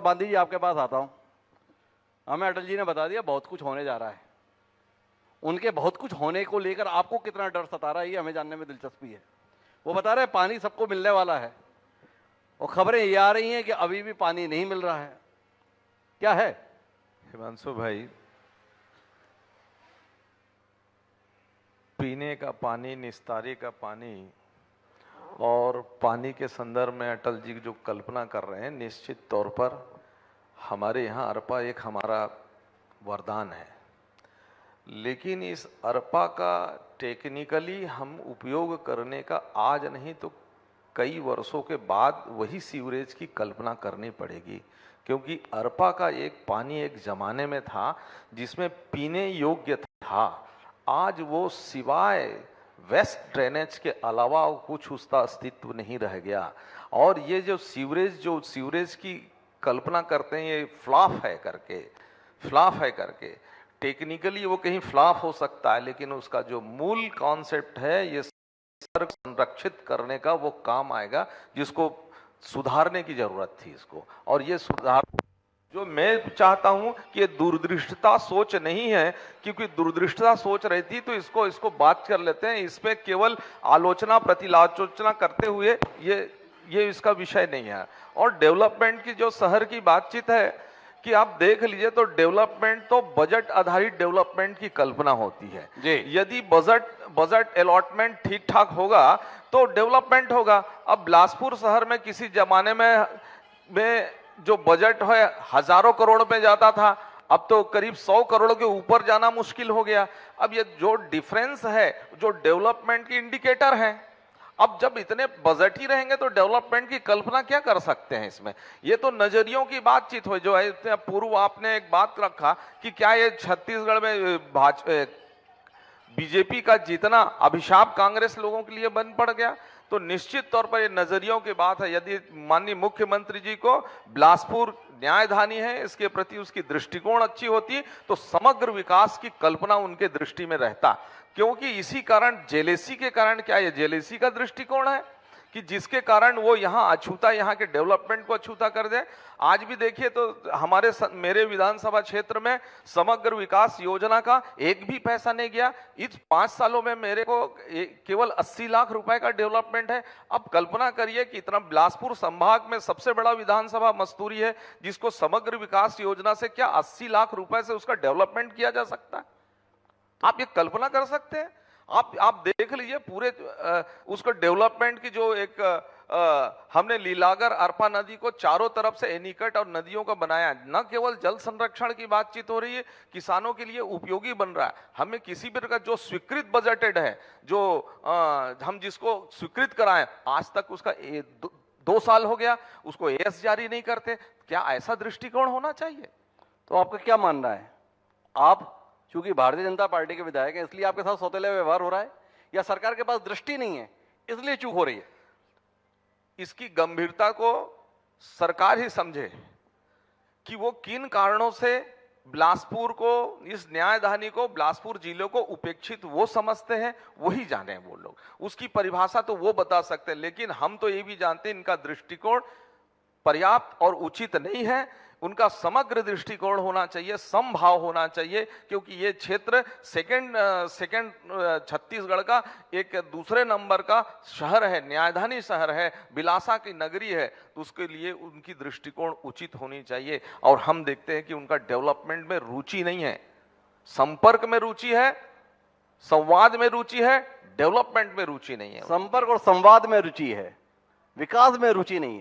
बांधी जी आपके पास आता हूं। हमें अटल जी ने बता दिया बहुत कुछ होने जा रहा है। उनके बहुत कुछ होने को लेकर आपको कितना डर सता रहा है, ये हमें जानने में दिलचस्पी है। वो बता रहे हैं पानी सबको मिलने वाला है, और खबरें ये आ रही हैं कि अभी भी पानी नहीं मिल रहा है। क्या है हिमांशु भाई, पीने का पानी, निस्तारी का पानी और पानी के संदर्भ में अटल जी जो कल्पना कर रहे हैं, निश्चित तौर पर हमारे यहाँ अरपा एक हमारा वरदान है। लेकिन इस अरपा का टेक्निकली हम उपयोग करने का आज नहीं तो कई वर्षों के बाद वही सीवरेज की कल्पना करनी पड़ेगी, क्योंकि अरपा का एक पानी एक जमाने में था जिसमें पीने योग्य था। आज वो सिवाय वेस्ट ड्रेनेज के अलावा कुछ उसका अस्तित्व नहीं रह गया। और ये जो सीवरेज की कल्पना करते हैं, ये फ्लॉप है करके टेक्निकली वो कहीं फ्लॉप हो सकता है, लेकिन उसका जो मूल कॉन्सेप्ट है ये संरक्षित करने का वो काम आएगा, जिसको सुधारने की जरूरत थी इसको। और ये सुधार जो मैं चाहता हूं कि ये दूरदृष्टता सोच नहीं है, क्योंकि दूरदृष्टता सोच रही थी तो इसको बात कर लेते हैं। इस पे केवल आलोचना प्रतिआलोचना करते हुए ये इसका विषय नहीं है। और डेवलपमेंट की जो शहर की बातचीत है कि आप देख लीजिए तो डेवलपमेंट तो बजट आधारित डेवलपमेंट की कल्पना होती है जी। यदि बजट अलॉटमेंट ठीक ठाक होगा तो डेवलपमेंट होगा। अब बिलासपुर शहर में किसी जमाने में जो बजट है हजारों करोड़ में जाता था, अब तो करीब 100 करोड़ के ऊपर जाना मुश्किल हो गया। अब ये जो डिफरेंस है जो डेवलपमेंट की इंडिकेटर है, अब जब इतने बजट ही रहेंगे तो डेवलपमेंट की कल्पना क्या कर सकते हैं इसमें। ये तो नजरियों की बातचीत हुई। जो है पूर्व आपने एक बात रखा कि क्या ये छत्तीसगढ़ में बीजेपी का जीतना अभिशाप कांग्रेस लोगों के लिए बन पड़ गया, तो निश्चित तौर पर ये नजरियों की बात है। यदि माननीय मुख्यमंत्री जी को बिलासपुर न्यायधानी है इसके प्रति उसकी दृष्टिकोण अच्छी होती तो समग्र विकास की कल्पना उनके दृष्टि में रहता। क्योंकि इसी कारण जेलेसी के कारण, क्या ये जेलेसी का दृष्टिकोण है कि जिसके कारण वो यहाँ अछूता, यहाँ के डेवलपमेंट को अछूता कर दे। आज भी देखिए तो मेरे विधानसभा क्षेत्र में समग्र विकास योजना का एक भी पैसा नहीं गया। इस 5 सालों में मेरे को केवल 80 लाख रुपए का डेवलपमेंट है। अब कल्पना करिए कि इतना बिलासपुर संभाग में सबसे बड़ा विधानसभा मस्तूरी है, जिसको समग्र विकास योजना से क्या 80 लाख रुपए से उसका डेवलपमेंट किया जा सकता है। आप ये कल्पना कर सकते हैं? आप देख लीजिए पूरे उसको डेवलपमेंट की जो एक हमने लीलागर अरपा नदी को चारों तरफ से एनीकट और नदियों का बनाया। न केवल जल संरक्षण की बातचीत हो रही है, किसानों के लिए उपयोगी बन रहा है। हमें किसी भी प्रकार जो स्वीकृत बजटेड है, जो हम जिसको स्वीकृत कराएं, आज तक उसका 2 साल हो गया, उसको एएस जारी नहीं करते। क्या ऐसा दृष्टिकोण होना चाहिए? तो आपका क्या मानना है? आप चूंकि भारतीय जनता पार्टी के विधायक हैं इसलिए आपके साथ सौतेला व्यवहार हो रहा है, या सरकार के पास दृष्टि नहीं है इसलिए चूक हो रही है? इसकी गंभीरता को सरकार ही समझे कि वो किन कारणों से बिलासपुर को, इस न्यायधानी को, बिलासपुर जिले को उपेक्षित वो समझते हैं, वही जाने वो लोग। उसकी परिभाषा तो वो बता सकते हैं, लेकिन हम तो ये भी जानते हैं इनका दृष्टिकोण पर्याप्त और उचित नहीं है। उनका समग्र दृष्टिकोण होना चाहिए, समभाव होना चाहिए, क्योंकि ये क्षेत्र सेकंड छत्तीसगढ़ का एक दूसरे नंबर का शहर है, न्यायधानी शहर है, बिलासा की नगरी है, तो उसके लिए उनकी दृष्टिकोण उचित होनी चाहिए। और हम देखते हैं कि उनका डेवलपमेंट में रुचि नहीं है, संपर्क में रुचि है, संवाद में रुचि है, डेवलपमेंट में रुचि नहीं है। संपर्क और संवाद में रुचि है, विकास में रुचि नहीं है।